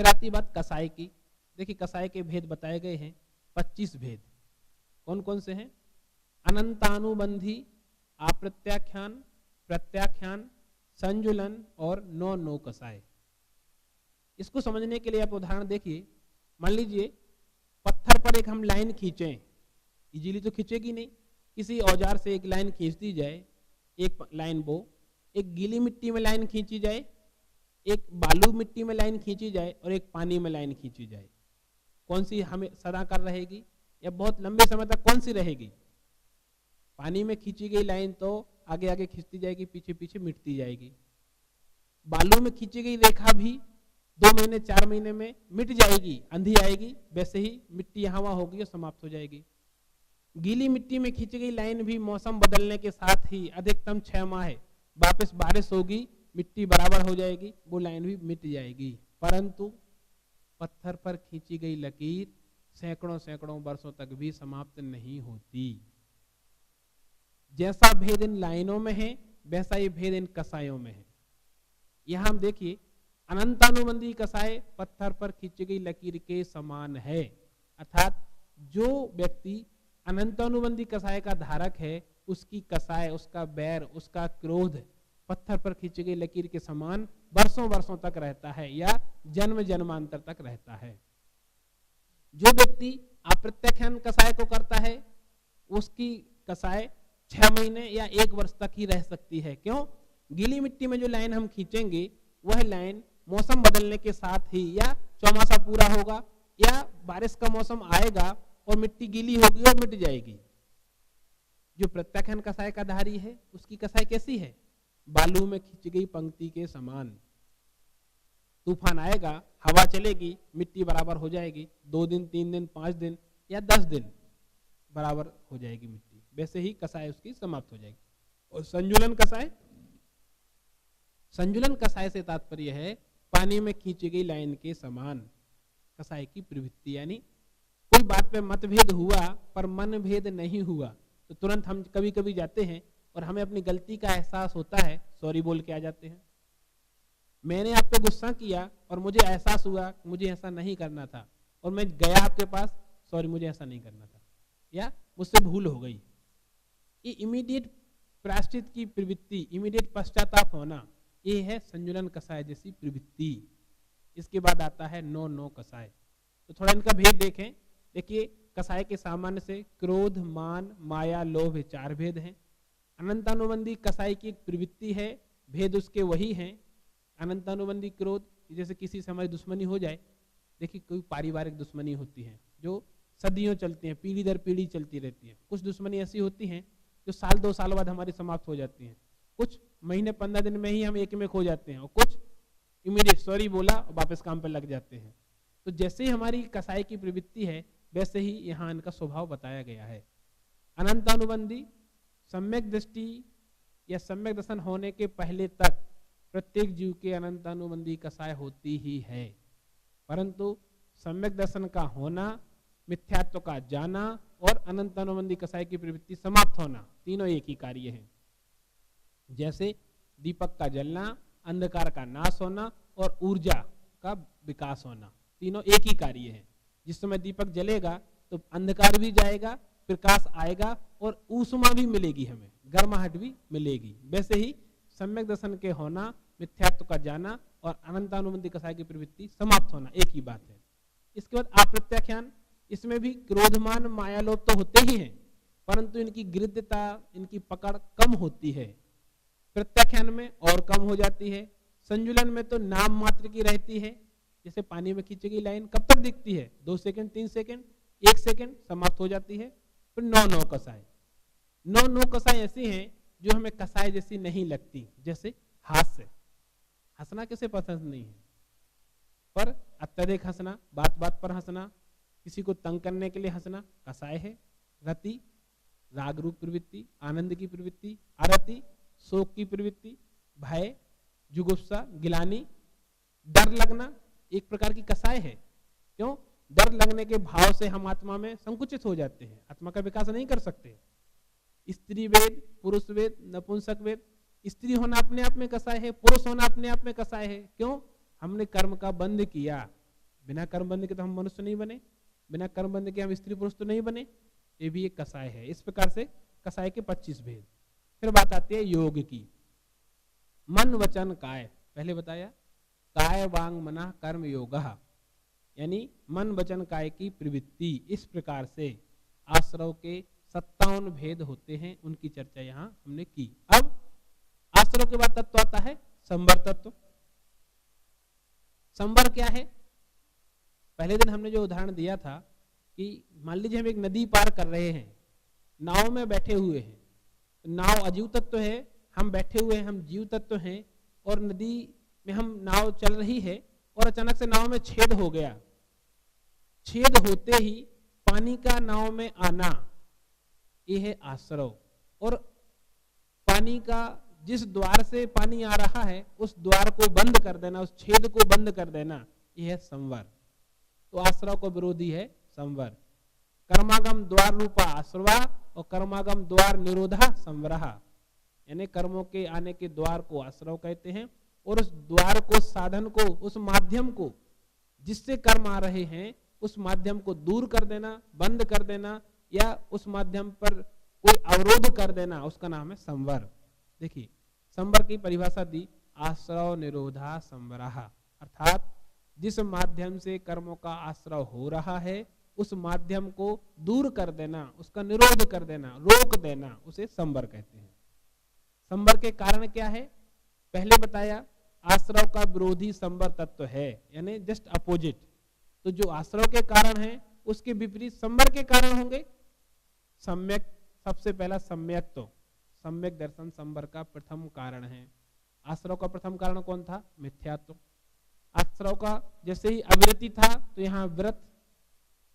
फिर आती बात कसाय की। देखिए कसाय के भेद बताए गए हैं 25 भेद। कौन कौन से हैं? अनंतानुबंधी, अप्रत्याख्यान, प्रत्याख्यान, संजुलन और नो कसाय। इसको समझने के लिए आप उदाहरण देखिए। मान लीजिए पत्थर पर एक हम लाइन खींचें, इजीली तो खींचेगी नहीं, किसी औजार से एक लाइन खींच दी जाए, एक लाइन वो, एक गीली मिट्टी में लाइन खींची जाए, एक बालू मिट्टी में लाइन खींची जाए और एक पानी में लाइन खींची जाए, कौन सी हमें सदाकर रहेगी या बहुत लंबे समय तक कौन सी रहेगी? पानी में खींची गई लाइन तो आगे आगे खींचती जाएगी, पीछे पीछे मिटती जाएगी। बालू में खींची गई रेखा भी 2 महीने 4 महीने में मिट जाएगी, अंधी आएगी, वैसे ही मिट्टी यहाँ वहाँ होगी और समाप्त हो जाएगी। गीली मिट्टी में खींची गई लाइन भी मौसम बदलने के साथ ही अधिकतम 6 माह वापस बारिश होगी, मिट्टी बराबर हो जाएगी, वो लाइन भी मिट जाएगी। परंतु पत्थर पर खींची गई लकीर सैकड़ों सैकड़ों वर्षों तक भी समाप्त नहीं होती। जैसा भेद इन लाइनों में है वैसा ही भेद इन कसायों में है। यहां हम देखिए अनंतानुबंधी कसाय पत्थर पर खींची गई लकीर के समान है, अर्थात जो व्यक्ति अनंतानुबंधी कसाय का धारक है उसकी कसाय, उसका बैर, उसका क्रोध पत्थर पर खींची गई लकीर के समान वर्षों वर्षों तक रहता है या जन्म जन्मांतर तक रहता है। जो व्यक्ति अप्रत्याख्यान कसाय को करता है उसकी कसाय 6 महीने या 1 वर्ष तक ही रह सकती है। क्यों? गीली मिट्टी में जो लाइन हम खींचेंगे वह लाइन मौसम बदलने के साथ ही या चौमासा पूरा होगा या बारिश का मौसम आएगा और मिट्टी गीली होगी और मिट जाएगी। जो प्रत्याख्यान कसाय का धारी है उसकी कसाय कैसी है? बालू में खींची गई पंक्ति के समान। तूफान आएगा, हवा चलेगी, मिट्टी बराबर हो जाएगी, 2 दिन 3 दिन 5 दिन या 10 दिन बराबर हो जाएगी मिट्टी, वैसे ही कसाय उसकी समाप्त हो जाएगी। और संजुलन कसाय, संजुलन कसाय से तात्पर्य है पानी में खींची गई लाइन के समान कसाय की प्रवृत्ति। यानी कोई बात पे मतभेद हुआ पर मन भेद नहीं हुआ तो तुरंत हम कभी कभी जाते हैं और हमें अपनी गलती का एहसास होता है, सॉरी बोल के आ जाते हैं। मैंने आप पे गुस्सा किया और मुझे एहसास हुआ मुझे ऐसा नहीं करना था और मैं गया आपके पास, सॉरी मुझे ऐसा नहीं करना था या मुझसे भूल हो गई। ये इमीडिएट प्रायश्चित की प्रवृत्ति, इमीडिएट पश्चाताप होना, ये है संजुलन कसाय जैसी प्रवृत्ति। इसके बाद आता है नो कसाय। तो थोड़ा इनका भेद देखें। देखिए कसाय के सामान्य से क्रोध, मान, माया, लोभ 4 भेद हैं। अनंतानुबंधी कसाई की एक प्रवृत्ति है, भेद उसके वही हैं। अनंतानुबंधी क्रोध, जैसे किसी से हमारी दुश्मनी हो जाए, देखिए कोई पारिवारिक दुश्मनी होती है जो सदियों चलती है, पीढ़ी दर पीढ़ी चलती रहती है। कुछ दुश्मनी ऐसी होती हैं जो साल 2 साल बाद हमारी समाप्त हो जाती हैं, कुछ महीने 15 दिन में ही हम एक में खो जाते हैं और कुछ इमीडिएट सॉरी बोला और वापस काम पर लग जाते हैं। तो जैसे ही हमारी कसाई की प्रवृत्ति है वैसे ही यहाँ इनका स्वभाव बताया गया है। अनंतानुबंधी सम्यक दृष्टि या सम्यक दर्शन होने के पहले तक प्रत्येक जीव के अनंतानुबंधी कसाय होती ही है, परंतु सम्यक दर्शन का होना, मिथ्यात्व का जाना और अनंतानुबंधी कसाय की प्रवृत्ति समाप्त होना, तीनों एक ही कार्य है। जैसे दीपक का जलना, अंधकार का नाश होना और ऊर्जा का विकास होना, तीनों एक ही कार्य है। जिस समय दीपक जलेगा तो अंधकार भी जाएगा, प्रकाश आएगा और ऊष्मा भी मिलेगी, हमें गर्माहट भी मिलेगी। वैसे ही सम्यक दर्शन के होना, मिथ्यात्व का जाना और अनंतानुबंधी कसाय की प्रवृत्ति समाप्त होना एक ही बात है। इसके बाद अप्रत्याख्यान, इसमें भी क्रोधमान, माया, लोभ तो होते ही हैं, परंतु इनकी गृध्यता, इनकी पकड़ कम होती है। प्रत्याख्यान में और कम हो जाती है। संजुलन में तो नाम मात्र की रहती है, जैसे पानी में खींची गई लाइन कब तक दिखती है? 2 सेकंड, 3 सेकंड, 1 सेकंड, समाप्त हो जाती है। फिर नो कसाय, नो कसाय ऐसी हैं जो हमें कसाय जैसी नहीं लगती। जैसे हास्य, हंसना किसे पसंद नहीं है, पर अत्यधिक हंसना, बात बात पर हंसना, किसी को तंग करने के लिए हंसना कसाय है। रति, राग रूप प्रवृत्ति, आनंद की प्रवृत्ति। अरति, शोक की प्रवृत्ति। भय, जुगुप्सा, गिलानी, डर लगना एक प्रकार की कसाय है। क्यों? डर लगने के भाव से हम आत्मा में संकुचित हो जाते हैं, आत्मा का विकास नहीं कर सकते। स्त्री वेद, पुरुष वेद, नपुंसक वेद, स्त्री होना अपने आप में कसाय है, पुरुष होना अपने आप में कसाय है। क्यों? हमने कर्म का बंध किया, बिना कर्म बंध के तो हम मनुष्य नहीं बने, बिना कर्म बंध के हम स्त्री पुरुष तो नहीं बने। ये भी एक कसाय है। इस प्रकार से कसाय के 25 भेद। फिर बात आती है योग की। मन वचन काय, पहले बताया काय वांग मना कर्म योग, यानी मन वचन काय की प्रवृत्ति। इस प्रकार से आश्रव के 57 भेद होते हैं, उनकी चर्चा यहां हमने की। अब आश्रव के बाद तत्व आता है संवर तत्व। संवर क्या है? पहले दिन हमने जो उदाहरण दिया था कि मान लीजिए हम एक नदी पार कर रहे हैं, नाव में बैठे हुए हैं, नाव अजीव तत्व है, हम बैठे हुए हैं, हम जीव तत्व हैं, और नदी में हम नाव चल रही है और अचानक से नाव में छेद हो गया। छेद होते ही पानी का नाव में आना, ये है आश्रव। और पानी का जिस द्वार से पानी आ रहा है उस द्वार को बंद कर देना, उस छेद को बंद कर देना, यह है संवर। तो आश्रव को विरोधी है संवर। कर्मागम द्वार रूपा आश्रवा और कर्मागम द्वार निरोधा संवरहा, यानी कर्मों के आने के द्वार को आश्रव कहते हैं, और उस द्वार को, साधन को, उस माध्यम को जिससे कर्म आ रहे हैं उस माध्यम को दूर कर देना, बंद कर देना, या उस माध्यम पर कोई अवरोध कर देना, उसका नाम है संवर। देखिए संवर की परिभाषा दी, आश्रव निरोधा संवरहा, अर्थात जिस माध्यम से कर्मों का आश्रव हो रहा है उस माध्यम को दूर कर देना, उसका निरोध कर देना, रोक देना, उसे संवर कहते हैं। संवर के कारण क्या है? पहले बताया आश्रव का विरोधी संवर तत्व है, यानी जस्ट अपोजिट। तो जो आश्रव के कारण है उसके विपरीत संवर के कारण होंगे। सम्यक, सबसे पहला सम्यक, तो सम्यक दर्शन संवर का प्रथम कारण है। आश्रव का प्रथम कारण कौन था? मिथ्यात्व। आश्रव का जैसे ही अविरति था तो यहाँ व्रत।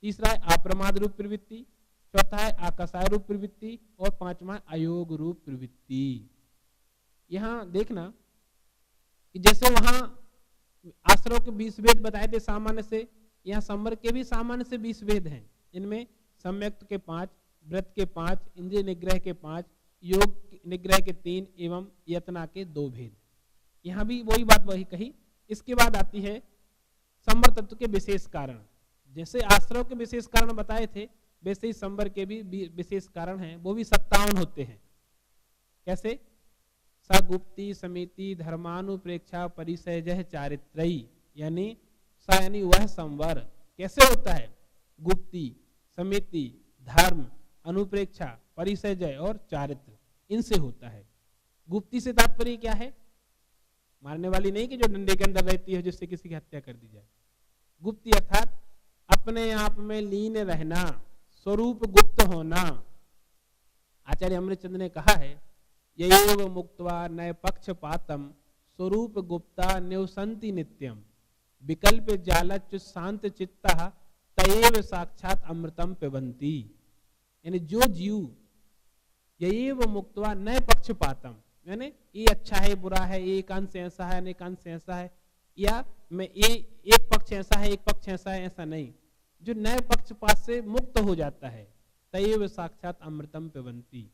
तीसरा है अप्रमाद रूप प्रवृत्ति, चौथा है आकाशाय रूप प्रवृत्ति, और पांचवा अयोग रूप प्रवृत्ति। यहाँ देखना कि जैसे वहां आश्रव के 20 भेद बताए थे सामान्य से, यहाँ संवर के भी सामान्य से 20 भेद हैं। इनमें सम्यक्त के 5, व्रत के 5, इंद्रिय निग्रह के 5, योग निग्रह के 3 एवं यतना के 2 भेद। यहाँ भी वही बात वही कही। इसके बाद आती है संवर तत्व के विशेष कारण। जैसे आश्रव के विशेष कारण बताए थे वैसे ही संवर के भी विशेष कारण हैं, वो भी 57 होते हैं। कैसे? सगुप्ति समिति धर्मानुप्रेक्षा परिसयजह चारित्रयी, यानी सा यानी वह संवर कैसे होता है? गुप्ति, समिति, धर्म, अनुप्रेक्षा, परिसयजय और चारित्र, इनसे होता है। गुप्ति से तात्पर्य क्या है? मारने वाली नहीं कि जो डंडे के अंदर रहती है जिससे किसी की हत्या कर दी जाए। गुप्ति अर्थात अपने आप में लीन रहना, स्वरूप गुप्त होना। आचार्य अमृतचंद्र ने कहा है, यैव मुक्त्वा नय पक्षपातम स्वरूप गुप्ता निवसन्ति नित्यम विकल्प जालच शांत चित्ता तयेव साक्षात अमृतम पिबन्ति। यानी जो जीव यैव मुक्त्वा नय पक्षपातम, यानी ये अच्छा है बुरा है, ये एकांत से ऐसा है, अनेकांत से ऐसा है, या मैं ये एक पक्ष ऐसा है एक पक्ष ऐसा है, ऐसा नहीं। जो नए पक्षपात से मुक्त हो जाता है, तयेव साक्षात अमृतम पिबन्ति,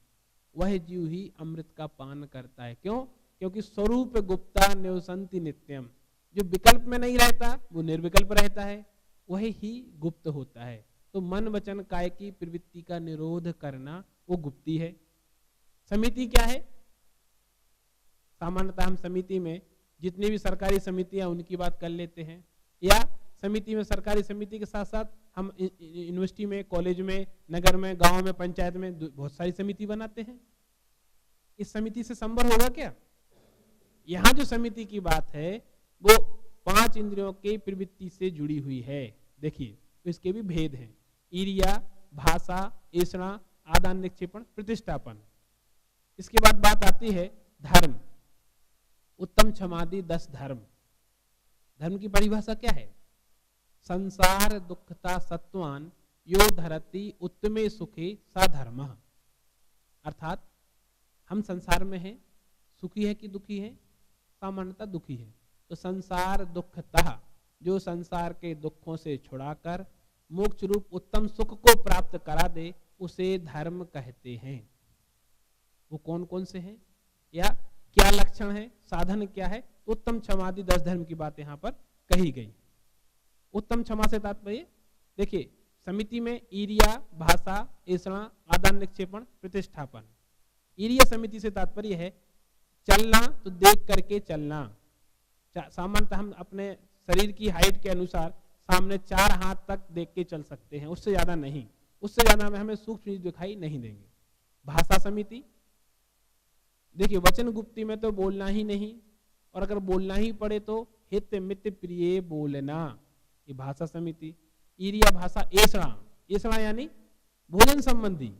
वह जीव ही अमृत का पान करता है। क्यों? क्योंकि स्वरूप गुप्ता निवसन्ति नित्यम, जो विकल्प में नहीं रहता वो निर्विकल्प रहता है, वही ही गुप्त होता है। तो मन वचन काय की प्रवृत्ति का निरोध करना वो गुप्ती है। समिति क्या है? सामान्यतः हम समिति में जितनी भी सरकारी समितियां उनकी बात कर लेते हैं, या समिति में सरकारी समिति के साथ साथ हम यूनिवर्सिटी में, कॉलेज में, नगर में, गांव में, पंचायत में बहुत सारी समिति बनाते हैं। इस समिति से संवर होगा क्या? यहाँ जो समिति की बात है वो 5 इंद्रियों के प्रवृत्ति से जुड़ी हुई है। देखिए तो इसके भी भेद हैं, ईर्ष्या, भाषा, ऐषणा, आदान निक्षेपण, प्रतिष्ठापन। इसके बाद बात आती है धर्म, उत्तम क्षमादि 10 धर्म। धर्म की परिभाषा क्या है? संसार दुखता सत्वान यो धरती उत्तमे सुखे सा धर्म। अर्थात हम संसार में हैं, सुखी है कि दुखी है? सामान्यतः दुखी है। तो संसार दुखता, जो संसार के दुखों से छुड़ाकर मोक्ष रूप उत्तम सुख को प्राप्त करा दे, उसे धर्म कहते हैं। वो कौन कौन से हैं या क्या लक्षण है, साधन क्या है? उत्तम क्षमादि 10 धर्म की बात यहाँ पर कही गई। उत्तम क्षमा से तात्पर्य देखिए, समिति में ईर्ष्या, भाषा, ऐसा, आदान निक्षेपण, प्रतिष्ठापन। ईर्ष्या समिति से तात्पर्य है चलना तो देख करके चलना। सामान्यतः हम अपने शरीर की हाइट के अनुसार सामने 4 हाथ तक देख के चल सकते हैं, उससे ज्यादा नहीं, उससे ज्यादा में हमें सूक्ष्म चीज दिखाई नहीं देंगे। भाषा समिति देखिए, वचन गुप्ती में तो बोलना ही नहीं, और अगर बोलना ही पड़े तो हित मित प्रिय बोलना, ये भाषा समिति। ईर्ष्या भाषा ऐसा, ऐसा यानी भोजन संबंधी,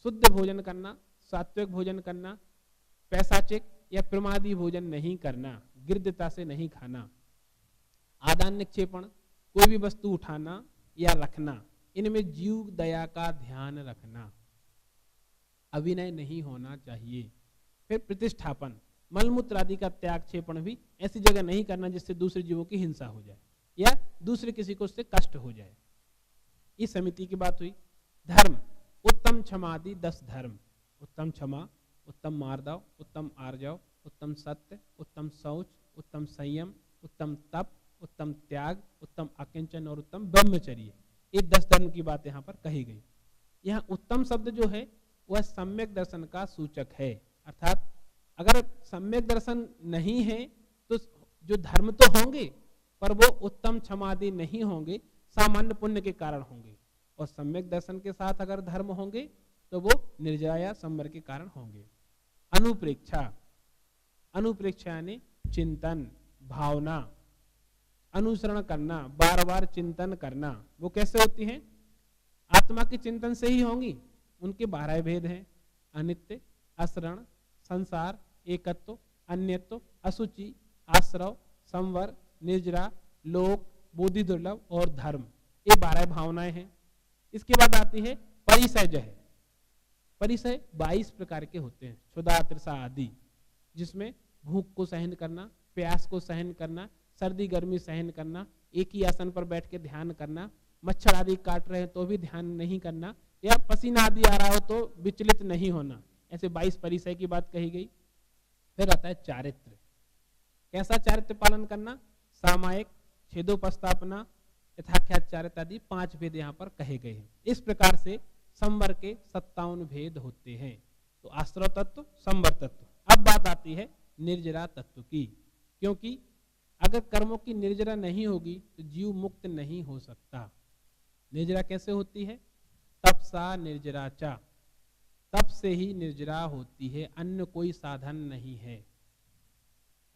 शुद्ध भोजन करना, सात्विक भोजन करना, पैसाचिक या प्रमादी भोजन नहीं करना, गिरदता से नहीं खाना। आदान निक्षेपण, कोई भी वस्तु उठाना या रखना, इनमें जीव दया का ध्यान रखना, अभिनय नहीं होना चाहिए। फिर प्रतिष्ठापन, मलमूत्र आदि का त्याग क्षेपण भी ऐसी जगह नहीं करना जिससे दूसरे जीवों की हिंसा हो जाए या दूसरे किसी को उससे कष्ट हो जाए। इस समिति की बात हुई। धर्म, उत्तम क्षमादि 10 धर्म, उत्तम क्षमा, उत्तम मार्दव, उत्तम आर्जव, उत्तम सत्य, उत्तम शौच, उत्तम संयम, उत्तम तप, उत्तम त्याग, उत्तम अकिंचन और उत्तम ब्रह्मचर्य, ये 10 धर्म की बात यहाँ पर कही गई। यहाँ उत्तम शब्द जो है वह सम्यक दर्शन का सूचक है, अर्थात अगर सम्यक दर्शन नहीं है तो जो धर्म तो होंगे पर वो उत्तम क्षमादि नहीं होंगे, सामान्य पुण्य के कारण होंगे, और सम्यक दर्शन के साथ अगर धर्म होंगे तो वो निर्जरा या संवर के कारण होंगे। अनुप्रेक्षा, अनुप्रेक्षा यानी चिंतन, भावना, अनुसरण करना, बार बार चिंतन करना। वो कैसे होती है? आत्मा के चिंतन से ही होंगी। उनके 12 भेद हैं, अनित्य, असरण, संसार, एकत्व, अन्यत्व, असुचि, आश्रव, संवर, निर्जरा, लोक, बोधि दुर्लभ और धर्म, ये 12 भावनाएं हैं। इसके बाद आती है परिसय। जो है परिसय 22 प्रकार के होते हैं, क्षुधा, तृषा आदि, जिसमें भूख को सहन करना, प्यास को सहन करना, सर्दी गर्मी सहन करना, एक ही आसन पर बैठ के ध्यान करना, मच्छर आदि काट रहे हैं तो भी ध्यान नहीं करना, या पसीना आदि आ रहा हो तो विचलित नहीं होना, ऐसे 22 परिसय की बात कही गई। फिर आता है चारित्र। कैसा चारित्र पालन करना? सामायिक, छेदोपस्थापना, यथाख्यात चारित्र आदि 5 भेद यहाँ पर कहे गए हैं। इस प्रकार से संवर के 57 भेद होते हैं। तो आश्रव तत्व, संवर तत्व। अब बात आती है निर्जरा तत्व की, क्योंकि अगर कर्मों की निर्जरा नहीं होगी तो जीव मुक्त नहीं हो सकता। निर्जरा कैसे होती है? तपसा निर्जरा चा, तप से ही निर्जरा होती है, अन्य कोई साधन नहीं है।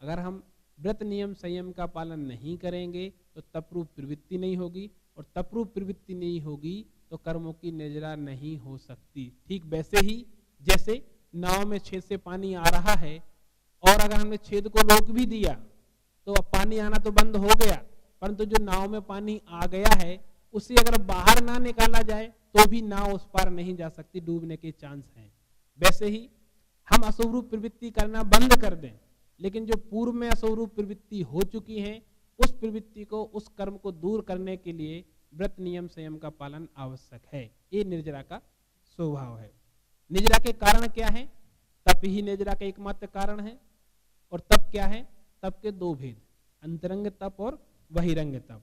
अगर हम व्रत नियम संयम का पालन नहीं करेंगे तो तपरूप प्रवृत्ति नहीं होगी, और तपरूप प्रवृत्ति नहीं होगी तो कर्मों की निर्जरा नहीं हो सकती। ठीक वैसे ही जैसे नाव में छेद से पानी आ रहा है, और अगर हमने छेद को रोक भी दिया तो अब पानी आना तो बंद हो गया, परंतु जो नाव में पानी आ गया है उसे अगर बाहर ना निकाला जाए तो भी नाव उस पार नहीं जा सकती, डूबने के चांस हैं। वैसे ही हम असुरूप प्रवृत्ति करना बंद कर दें, लेकिन जो पूर्व में असुरूप प्रवृत्ति हो चुकी है उस प्रवृत्ति को, उस कर्म को दूर करने के लिए व्रत नियम संयम का पालन आवश्यक है। ये निर्जरा का स्वभाव है। निर्जरा के कारण क्या है? तप ही निर्जरा का एकमात्र कारण है। और तप क्या है? तप के 2 भेद, अंतरंग तप और बहिरंग तप।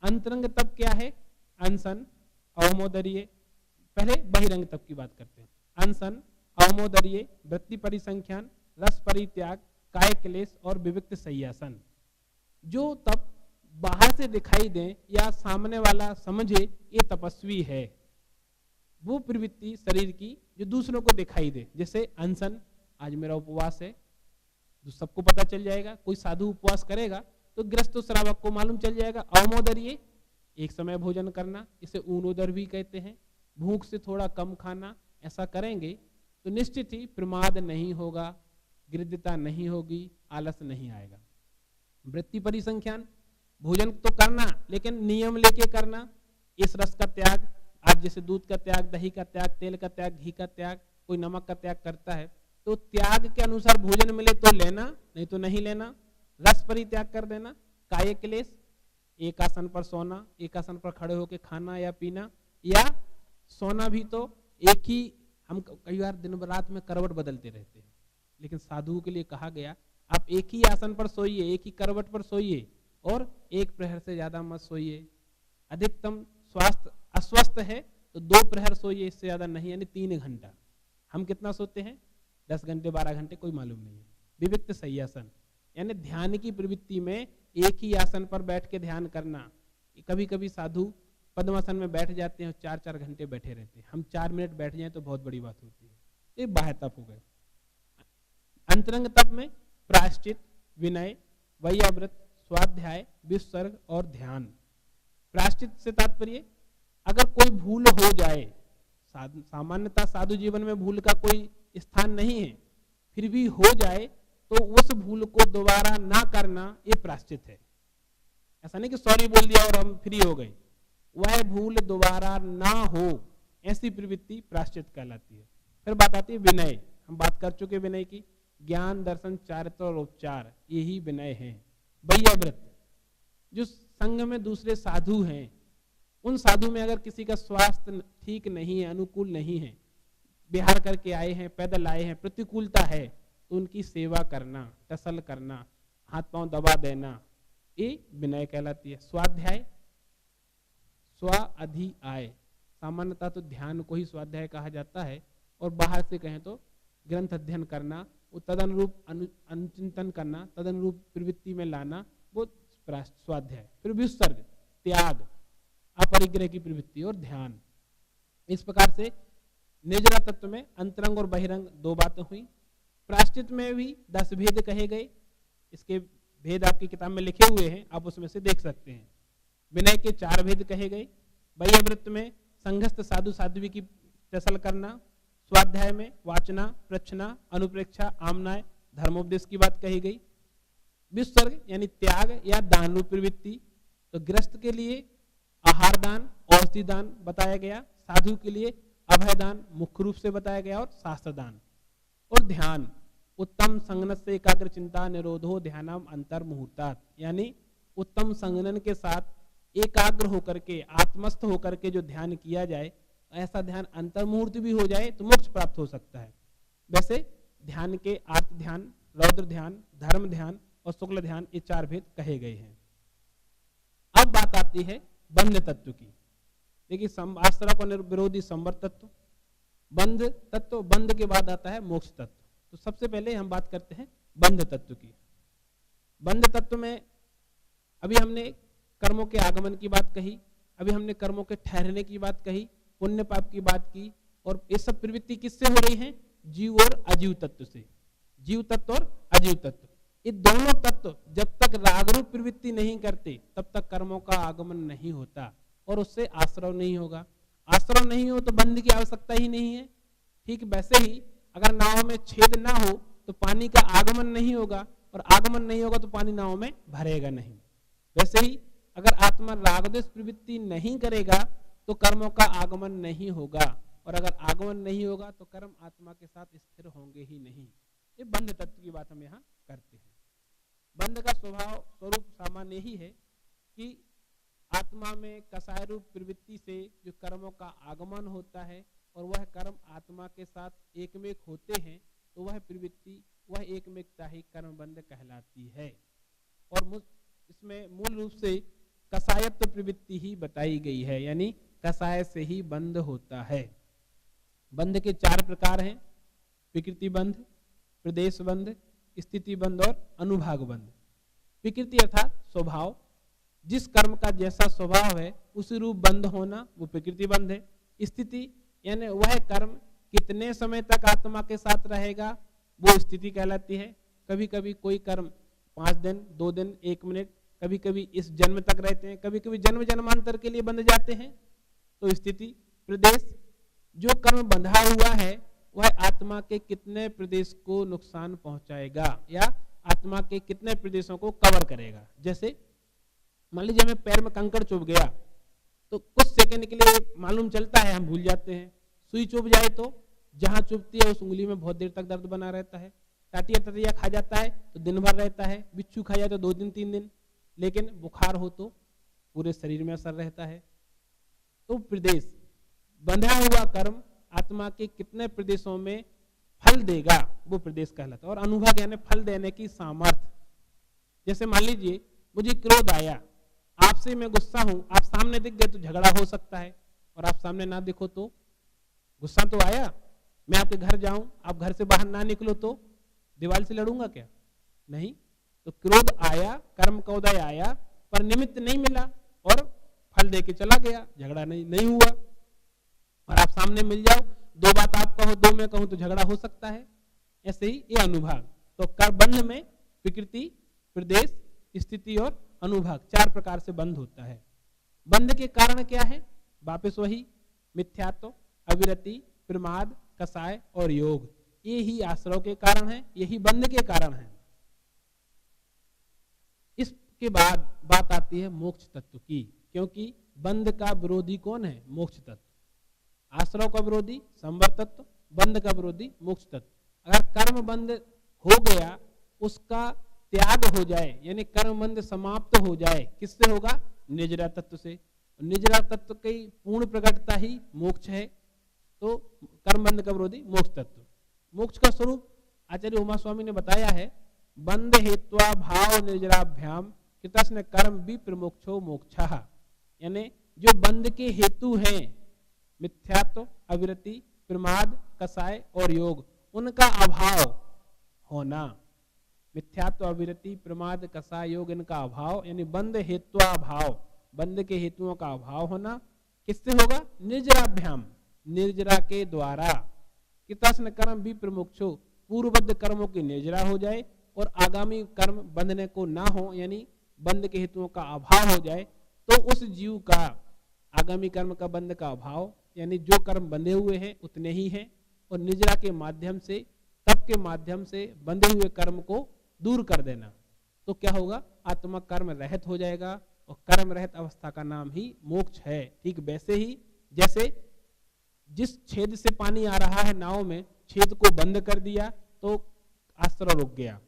अंतरंग तप क्या है? अनशन, अवमोदर्य। पहले बहिरंग तप की बात करते हैं। अनशन, अवमोदर्य, वृत्ति परिसंख्यान, रस परित्याग, काय क्लेश और विविक्त संयासन। जो तप बाहर से दिखाई दे या सामने वाला समझे ये तपस्वी है, वो प्रवृत्ति शरीर की जो दूसरों को दिखाई दे। जैसे अनशन, आज मेरा उपवास है, तो सबको पता चल जाएगा। कोई साधु उपवास करेगा तो गृहस्थ श्रावक को मालूम चल जाएगा। अवमोदर्य, एक समय भोजन करना, इसे ऊनोदर भी कहते हैं, भूख से थोड़ा कम खाना। ऐसा करेंगे तो निश्चित ही प्रमाद नहीं होगा, गिरदता नहीं होगी, आलस नहीं आएगा। वृत्ति परिसंख्यान, भोजन तो करना लेकिन नियम लेके करना। इस रस का त्याग, आज जैसे दूध का त्याग, दही का त्याग, तेल का त्याग, घी का त्याग, कोई नमक का त्याग करता है, तो त्याग के अनुसार भोजन मिले तो लेना, नहीं तो नहीं लेना। रस परित्याग कर देना। काय क्लेश, एक आसन पर सोना, एक आसन पर खड़े होकर खाना या पीना, या सोना भी तो एक ही, हम कई बार दिन रात में करवट बदलते रहते हैं, लेकिन साधुओं के लिए कहा गया आप एक ही आसन पर सोइए, एक ही करवट पर सोइए, और 1 प्रहर से ज्यादा मत सोइए। अधिकतम स्वास्थ्य अस्वस्थ है तो 2 प्रहर सोइए, इससे ज्यादा नहीं, यानी 3 घंटा। हम कितना सोते हैं? 10 घंटे 12 घंटे, कोई मालूम नहीं है। विविक्त शय्यासन यानी ध्यान की प्रवृत्ति में एक ही आसन पर बैठ के ध्यान करना। कभी कभी साधु पद्मासन में बैठ जाते हैं और 4-4 घंटे बैठे रहते हैं। हम 4 मिनट बैठ जाएं तो बहुत बड़ी बात होती है। ये बाह्य तप हो गए। अंतरंग तप में प्रायश्चित, विनय, वैयाव्रत, स्वाध्याय, विसर्ग और ध्यान। प्रायश्चित से तात्पर्य अगर कोई भूल हो जाए, सामान्यतः साधु जीवन में भूल का कोई स्थान नहीं है, फिर भी हो जाए तो उस भूल को दोबारा ना करना, ये प्रायश्चित है। ऐसा नहीं कि सॉरी बोल दिया और हम फ्री हो गए, वह भूल दोबारा ना हो, ऐसी प्रवृत्ति प्रायश्चित कहलाती है। फिर बात आती है विनय। हम बात कर चुके विनय की। ज्ञान, दर्शन, चारित्र और उपचार, यही विनय है। वैयाव्रत, जो संघ में दूसरे साधु हैं, उन साधु में अगर किसी का स्वास्थ्य ठीक नहीं है, अनुकूल नहीं है, बिहार करके आए हैं, पैदल आए हैं, प्रतिकूलता है, तो उनकी सेवा करना, टसल करना, हाथ पांव दबा देना, ये विनय कहलाती है। स्वाध्याय, स्व अधि आय, सामान्यतः तो ध्यान को ही स्वाध्याय कहा जाता है, और बाहर से कहें तो ग्रंथ अध्ययन करना, वो तदनुरूप अनुचिंतन करना, तदनुरूप प्रवृत्ति में लाना, वो स्वाध्याय। फिर विसर्ग, त्याग, अपरिग्रह की प्रवृत्ति और ध्यान। इस प्रकार से निर्जरा तत्व में अंतरंग और बहिरंग 2 बातें हुई। प्रायश्चित में भी 10 भेद कहे गए। इसके भेद आपकी किताब में लिखे हुए हैं, आप उसमें से देख सकते हैं। विनय के 4 भेद कहे गए। वैयाव्रत में संघस्थ साधु साध्वी की टसल करना। स्वाध्याय में वाचना, प्रच्छना, अनुप्रेक्षा, आमनाय, धर्मोपदेश की बात कही गई। विसर्ग यानी त्याग या दान रूप प्रवृत्ति, तो गृहस्थ के लिए आहार दान, औषधि दान बताया गया। साधु के लिए अभय दान मुख्य रूप से बताया गया, और शास्त्र दान। और ध्यान, उत्तम संगन से एकाग्र चिंता निरोधो ध्यानम अंतर मुहूर्तात्, यानी उत्तम संगनन के साथ एकाग्र होकर के, आत्मस्थ होकर के जो ध्यान किया जाए, ऐसा ध्यान अंतर मुहूर्त भी हो जाए तो मोक्ष प्राप्त हो सकता है। वैसे ध्यान के आर्त ध्यान, रौद्र ध्यान, धर्म ध्यान और शुक्ल ध्यान, ये 4 भेद कहे गए हैं। अब बात आती है बंध तत्व की। देखिए, आश्रय को विरोधी संवर तत्व, बंध तत्व, बंध के बाद आता है मोक्ष तत्व। तो सबसे पहले हम बात करते हैं बंध तत्व की। बंध तत्व में अभी हमने कर्मों के आगमन की बात कही, अभी हमने कर्मों के ठहरने की बात कही, पुण्य पाप की बात की, और ये सब प्रवृत्ति किससे हो रही है? जीव और अजीव तत्व से। जीव तत्व और अजीव तत्व, ये दोनों तत्व जब तक रागरूप प्रवृत्ति नहीं करते तब तक कर्मों का आगमन नहीं होता, और उससे आश्रव नहीं होगा। आश्रव नहीं हो तो बंध की आवश्यकता ही नहीं है। ठीक वैसे ही अगर नाव में छेद ना हो तो पानी का आगमन नहीं होगा, और आगमन नहीं होगा तो पानी नाव में भरेगा नहीं। वैसे ही अगर आत्मा रागद्वेष प्रवृत्ति नहीं करेगा तो कर्मों का आगमन नहीं होगा, और अगर आगमन नहीं होगा तो कर्म आत्मा के साथ स्थिर होंगे ही नहीं। ये बंध तत्व की बात हम यहाँ करते हैं। बंध का स्वरूप सामान्य ही है कि आत्मा में कसाय रूप प्रवृत्ति से जो कर्मों का आगमन होता है और वह कर्म आत्मा के साथ एकमेक होते हैं, तो वह प्रवृत्ति, वह एकमेकता ही कर्म बंध कहलाती है। और इसमें मूल रूप से कसायत्व प्रवृत्ति ही बताई गई है, यानी कसाय से ही बंध होता है। बंध के 4 प्रकार हैं: प्रकृति बंध, प्रदेश बंध, स्थिति बंध और अनुभाग बंध। प्रकृति अर्थात स्वभाव, जिस कर्म का जैसा स्वभाव है उसी रूप बंध होना, वो प्रकृति बंध है। स्थिति यानी वह कर्म कितने समय तक आत्मा के साथ रहेगा, वो स्थिति कहलाती है। कभी कभी कोई कर्म 5 दिन, 2 दिन, 1 मिनट, कभी कभी इस जन्म तक रहते हैं, कभी कभी जन्म जन्मांतर के लिए बंध जाते हैं, तो स्थिति। प्रदेश, जो कर्म बंधा हुआ है वह आत्मा के कितने प्रदेश को नुकसान पहुंचाएगा या आत्मा के कितने प्रदेशों को कवर करेगा। जैसे मान लीजिए हमें पैर में कंकड़ चुभ गया, तो कुछ सेकंड के लिए मालूम चलता है, हम भूल जाते हैं। सुई चुभ जाए तो जहां चुभती है उस उंगली में बहुत देर तक दर्द बना रहता है। टाटिया टटिया खा जाता है तो दिन भर रहता है, बिच्छू खा जाए तो 2 दिन 3 दिन, लेकिन बुखार हो तो पूरे शरीर में असर रहता है। तो प्रदेश, बंधा हुआ कर्म आत्मा के कितने प्रदेशों में फल देगा, वो प्रदेश कहलाता है। और अनुभव यानी फल देने की सामर्थ्य। जैसे मान लीजिए मुझे क्रोध आया, आपसे मैं गुस्सा हूं, आप सामने दिख गए तो झगड़ा हो सकता है, और आप सामने ना दिखो तो गुस्सा तो आया। मैं आपके घर जाऊं, आप घर से बाहर ना निकलो तो दीवार से लड़ूंगा क्या? नहीं। तो क्रोध आया, कर्म का उदय आया, पर निमित्त नहीं मिला और फल दे के चला गया, झगड़ा नहीं हुआ। और आप सामने मिल जाओ, दो बात आप कहो, दो मैं कहूं तो झगड़ा हो सकता है। ऐसे ही ये अनुभाग। तो कर बंध में विकृति, प्रदेश, स्थिति और अनुभाग 4 प्रकार से बंध होता है। बंध के कारण क्या है? वापस वही मिथ्यात्व, अविरति, प्रमाद, कसाय और योग। ये ही आश्रव के कारण है, यही बंध के कारण है। इसके बाद बात आती है मोक्ष तत्व की, क्योंकि बंध का विरोधी कौन है? मोक्ष तत्व। आश्रव का विरोधी संवर तत्व, बंध का विरोधी मोक्ष तत्व। अगर कर्म बंध हो गया, उसका त्याग हो जाए, यानी कर्म बंध समाप्त हो जाए, किससे होगा? निजरा तत्व से। निजरा तत्व की पूर्ण प्रकटता ही मोक्ष है। तो कर्म बंध का विरोधी मोक्ष तत्व। मोक्ष का स्वरूप आचार्य उमा स्वामी ने बताया है, बंध हेत्वा भाव निर्जराभ्याम कृतस्न कर्म विप्रमोक्षो मोक्षः। यानी जो बंध के हेतु हैं, मिथ्यात्व, अविरति, प्रमाद, कसाय और योग, उनका अभाव होना। मिथ्यात्व, अविरति, प्रमाद, कसाय, योग, इनका अभाव, यानी बंध हेत्वा भाव, बंध के हेतुओं का अभाव होना किससे होगा? निर्जराभ्याम, निर्जरा के द्वारा। कृतस्न कर्म विप्रमोक्षो, पूर्वबद्ध कर्मों की निर्जरा हो जाए और आगामी कर्म बंधने को ना हो, यानी बंध के हेतुओं का अभाव हो जाए, तो उस जीव का आगामी कर्म का बंध का अभाव, यानी जो कर्म बंधे हुए हैं उतने ही हैं, और निजरा के माध्यम से, तप के माध्यम से बंधे हुए कर्म को दूर कर देना। तो क्या होगा? आत्मा कर्म रहित हो जाएगा, और कर्म रहित अवस्था का नाम ही मोक्ष है। ठीक वैसे ही जैसे जिस छेद से पानी आ रहा है नाव में, छेद को बंद कर दिया तो आश्रय रुक गया,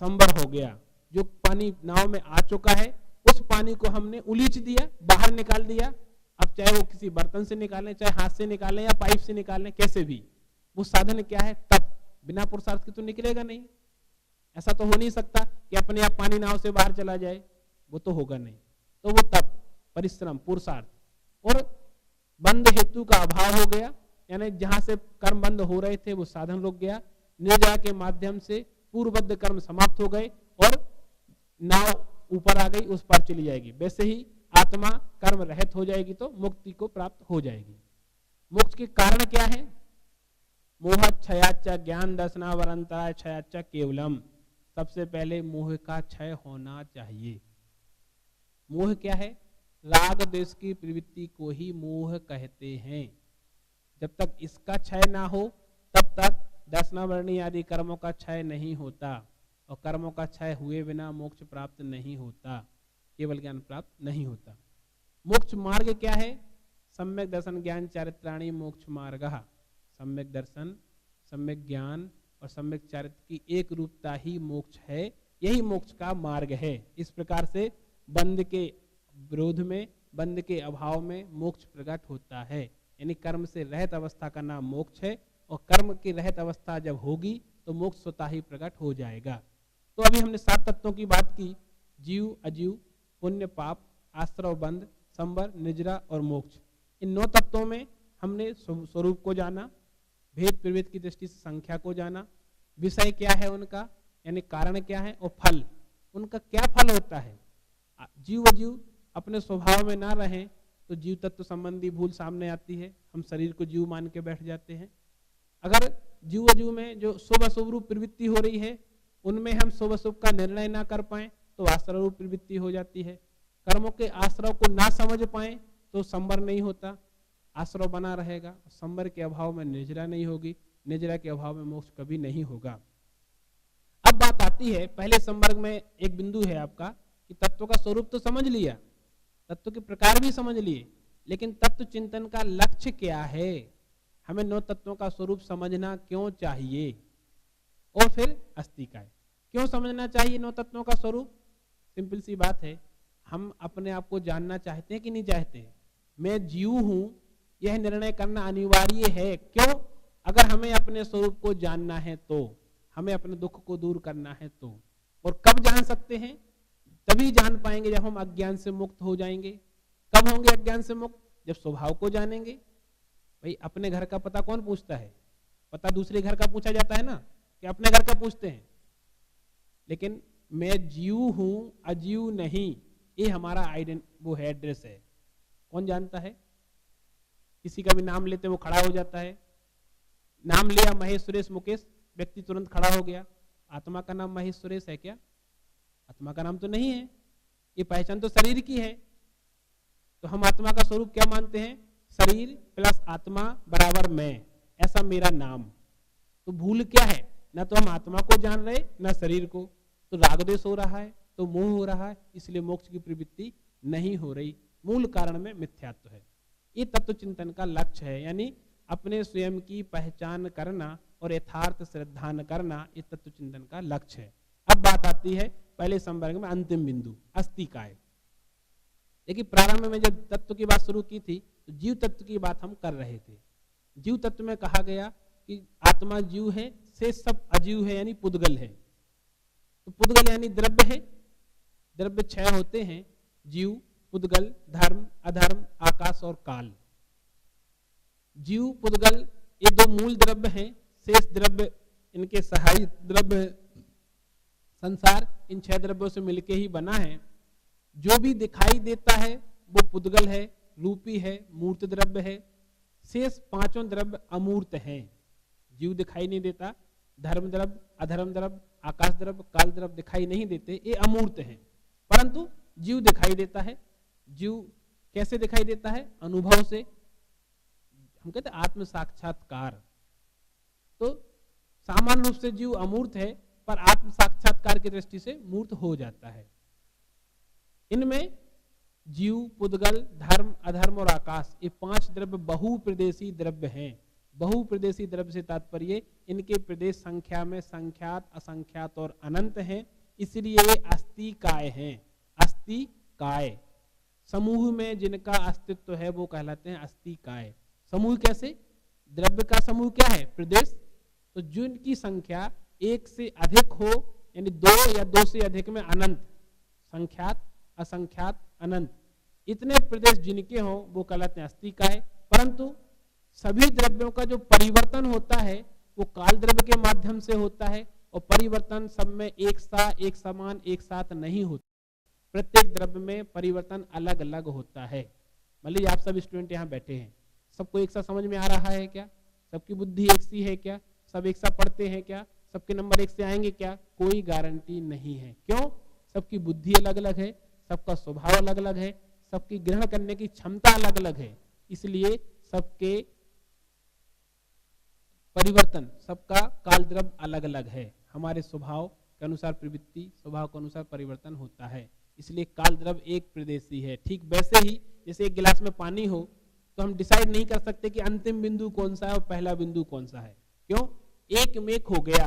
संवर हो गया। जो पानी नाव में आ चुका है, उस पानी को हमने उलीच दिया, बाहर निकाल दिया। अब चाहे वो किसी बर्तन से निकालें, चाहे हाथ से निकालें या पाइप से निकालें, कैसे भी, वो साधन क्या है? तप। बिना पुरुषार्थ के तो निकलेगा नहीं। ऐसा तो हो नहीं सकता कि अपने आप पानी नाव से बाहर चला जाए, वो तो होगा नहीं। तो वो तप, परिश्रम, पुरुषार्थ, और बंध हेतु का अभाव हो गया, यानी जहां से कर्म बंद हो रहे थे वो साधन रुक गया। निर्जरा के माध्यम से पूर्वबद्ध कर्म समाप्त हो गए और नाव ऊपर आ गई, उस पर चली जाएगी। वैसे ही आत्मा कर्म रहित हो जाएगी तो मुक्ति को प्राप्त हो जाएगी। मोक्ष के कारण क्या है? मोह क्षयाच ज्ञान दर्शनावरंतराय क्षयाच केवलम। सबसे पहले मोह का क्षय होना चाहिए। मोह क्या है? राग देश की प्रवृत्ति को ही मोह कहते हैं। जब तक इसका क्षय ना हो, तब तक दर्शनावरणी आदि कर्मों का क्षय नहीं होता, और कर्मों का क्षय हुए बिना मोक्ष प्राप्त नहीं होता, केवल ज्ञान प्राप्त नहीं होता। मोक्ष मार्ग क्या है? सम्यक दर्शन ज्ञान चारित्राणि मोक्ष मार्गः। सम्यक दर्शन, सम्यक ज्ञान और सम्यक चारित्र की एक रूपता ही मोक्ष है, यही मोक्ष का मार्ग है। इस प्रकार से बंध के विरोध में, बंध के अभाव में मोक्ष प्रकट होता है। यानी कर्म से रहित अवस्था का नाम मोक्ष है, और कर्म की रहित अवस्था जब होगी तो मोक्ष स्वतः ही प्रकट हो जाएगा। तो अभी हमने 7 तत्वों की बात की, जीव, अजीव, पुण्य, पाप, आश्रव, बंध, संवर, निजरा और मोक्ष। इन 9 तत्वों में हमने स्वरूप को जाना, भेद प्रभेद की दृष्टि से संख्या को जाना, विषय क्या है उनका, यानी कारण क्या है, और फल, उनका क्या फल होता है। जीव अजीव अपने स्वभाव में ना रहें तो जीव तत्व संबंधी भूल सामने आती है, हम शरीर को जीव मान के बैठ जाते हैं। अगर जीव अजीव में जो शुभ अशुभ रूप प्रवृत्ति हो रही है, उनमें हम शुभ अशुभ का निर्णय ना कर पाए तो आश्रय रूप प्रवृत्ति हो जाती है। कर्मों के आश्रय को ना समझ पाए तो संवर नहीं होता, आश्रय बना रहेगा। संवर के अभाव में निजरा नहीं होगी, निजरा के अभाव में मोक्ष कभी नहीं होगा। अब बात आती है, पहले संवर्ग में एक बिंदु है आपका कि तत्व का स्वरूप तो समझ लिया, तत्व के प्रकार भी समझ लिए, लेकिन तत्व चिंतन का लक्ष्य क्या है? हमें 9 तत्वों का स्वरूप समझना क्यों चाहिए? और फिर अस्तिकाय, क्यों समझना चाहिए 9 तत्वों का स्वरूप? सिंपल सी बात है, हम अपने आप को जानना चाहते हैं कि नहीं चाहते? मैं जीव हूं, यह निर्णय करना अनिवार्य है। क्यों? अगर हमें अपने स्वरूप को जानना है तो, हमें अपने दुख को दूर करना है तो। और कब जान सकते हैं? तभी जान पाएंगे जब हम अज्ञान से मुक्त हो जाएंगे। कब होंगे अज्ञान से मुक्त? जब स्वभाव को जानेंगे। भाई अपने घर का पता कौन पूछता है? पता दूसरे घर का पूछा जाता है ना, कि अपने घर का पूछते हैं। लेकिन मैं जीव हूं अजीव नहीं, ये हमारा वो है, एड्रेस है। कौन जानता है? किसी का भी नाम लेते वो खड़ा हो जाता है। नाम लिया महेश सुरेश मुकेश, व्यक्ति तुरंत खड़ा हो गया। आत्मा का नाम महेश सुरेश है क्या? आत्मा का नाम तो नहीं है। ये पहचान तो शरीर की है। तो हम आत्मा का स्वरूप क्या मानते हैं? शरीर प्लस आत्मा बराबर मैं, ऐसा मेरा नाम। तो भूल क्या है? ना तो हम आत्मा को जान रहे ना शरीर को। तो राग द्वेष हो रहा है, तो मोह हो रहा है, इसलिए मोक्ष की प्रवृत्ति नहीं हो रही। मूल कारण में मिथ्यात्व है। ये तत्व चिंतन का लक्ष्य है, यानी अपने स्वयं की पहचान करना और यथार्थ श्रद्धान करना, ये तत्व चिंतन का लक्ष्य है। अब बात आती है पहले संवर्ग में अंतिम बिंदु, अस्तिकाय। देखिए प्रारंभ में जब तत्व की बात शुरू की थी तो जीव तत्व की बात हम कर रहे थे। जीव तत्व में कहा गया कि आत्मा जीव है, शेष सब अजीव है, यानी पुद्गल है। तो पुद्गल यानी द्रव्य है, द्रव्य छह होते हैं, जीव, पुद्गल, धर्म, अधर्म, आकाश और काल। जीव पुद्गल ये दो मूल द्रव्य हैं, शेष द्रव्य इनके सहायक द्रव्य। संसार इन छह द्रव्यों से मिलके ही बना है। जो भी दिखाई देता है वो पुद्गल है, रूपी है, मूर्त द्रव्य है। शेष पांचों द्रव्य अमूर्त हैं। जीव दिखाई नहीं देता, धर्म द्रव्य, अधर्म द्रव्य, आकाश द्रव्य, काल द्रव्य दिखाई नहीं देते, ये अमूर्त हैं। परंतु जीव दिखाई देता है। जीव कैसे दिखाई देता है? अनुभव से। हम कहते हैं आत्म साक्षात्कार। तो सामान्य रूप से जीव अमूर्त है, पर आत्म साक्षात्कार की दृष्टि से मूर्त हो जाता है। इनमें जीव, पुद्गल, धर्म, अधर्म और आकाश, ये पांच द्रव्य बहुप्रदेशी द्रव्य हैं। बहुप्रदेशी द्रव्य से तात्पर्य इनके प्रदेश संख्या में संख्यात, असंख्यात और अनंत हैं, इसलिए ये अस्तिकाय हैं। अस्तिकाय समूह में जिनका अस्तित्व है वो कहलाते हैं अस्तिकाय। समूह कैसे? द्रव्य का समूह क्या है? प्रदेश। तो जिनकी संख्या एक से अधिक हो, यानी दो या दो से अधिक में अनंत, संख्यात, असंख्यात, अनंत, इतने प्रदेश जिनके हो वो कहलाते हैं अस्तिकाय। परंतु सभी द्रव्यों का जो परिवर्तन होता है वो काल द्रव्य के माध्यम से होता है, और परिवर्तन सब में एक सा, एक समान, एक साथ नहीं होता। प्रत्येक द्रव्य में परिवर्तन अलग अलग होता है। मान लीजिए आप सब स्टूडेंट यहाँ बैठे हैं, सबको एक साथ समझ में आ रहा है क्या? सबकी बुद्धि एक सी है क्या? सब एक साथ पढ़ते हैं क्या? सबके नंबर एक से आएंगे क्या? कोई गारंटी नहीं है। क्यों? सबकी बुद्धि अलग अलग है, सबका स्वभाव अलग अलग है, सबकी ग्रहण करने की क्षमता अलग अलग है, इसलिए सबके परिवर्तन, सबका काल द्रव्य अलग अलग है। हमारे स्वभाव के अनुसार प्रवृत्ति, स्वभाव के अनुसार परिवर्तन होता है, इसलिए काल द्रव्य एक प्रदेशी है। ठीक वैसे ही जैसे एक गिलास में पानी हो तो हम डिसाइड नहीं कर सकते कि अंतिम बिंदु कौन सा है और पहला बिंदु कौन सा है। क्यों? एक मेक हो गया,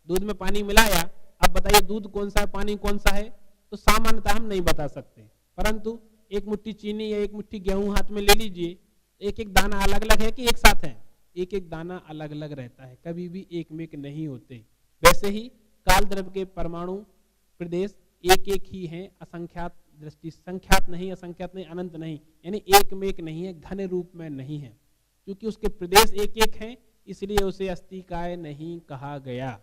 दूध में पानी मिलाया, अब बताइए दूध कौन सा है, पानी कौन सा है? तो सामान्यतः हम नहीं बता सकते। परंतु एक मुट्ठी चीनी या एक मुट्ठी गेहूं हाथ में ले लीजिए, एक एक दाना अलग अलग है कि एक साथ है? एक एक दाना अलग अलग रहता है, कभी भी एक मेक नहीं होते। वैसे ही काल द्रव्य के परमाणु प्रदेश एक एक ही हैं, असंख्यात दृष्टि, संख्यात नहीं, असंख्यात नहीं, अनंत नहीं, यानी एक में एक नहीं है, घन रूप में नहीं है। क्योंकि उसके प्रदेश एक एक हैं, इसलिए उसे अस्तिकाय नहीं कहा गया।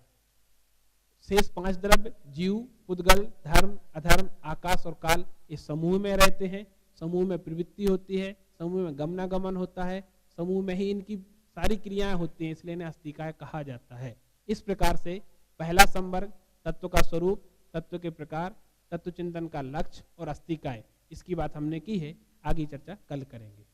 शेष पांच द्रव्य जीव, पुद्गल, धर्म, अधर्म, आकाश और काल, ये समूह में रहते हैं। समूह में प्रवृत्ति होती है, समूह में गमनागमन होता है, समूह में ही इनकी सारी क्रियाएं होती हैं, इसलिए इन्हें अस्तिकाय कहा जाता है। इस प्रकार से पहला संवर्ग तत्व का स्वरूप, तत्व के प्रकार, तत्व चिंतन का लक्ष्य और अस्तिकाय, इसकी बात हमने की है। आगे चर्चा कल करेंगे।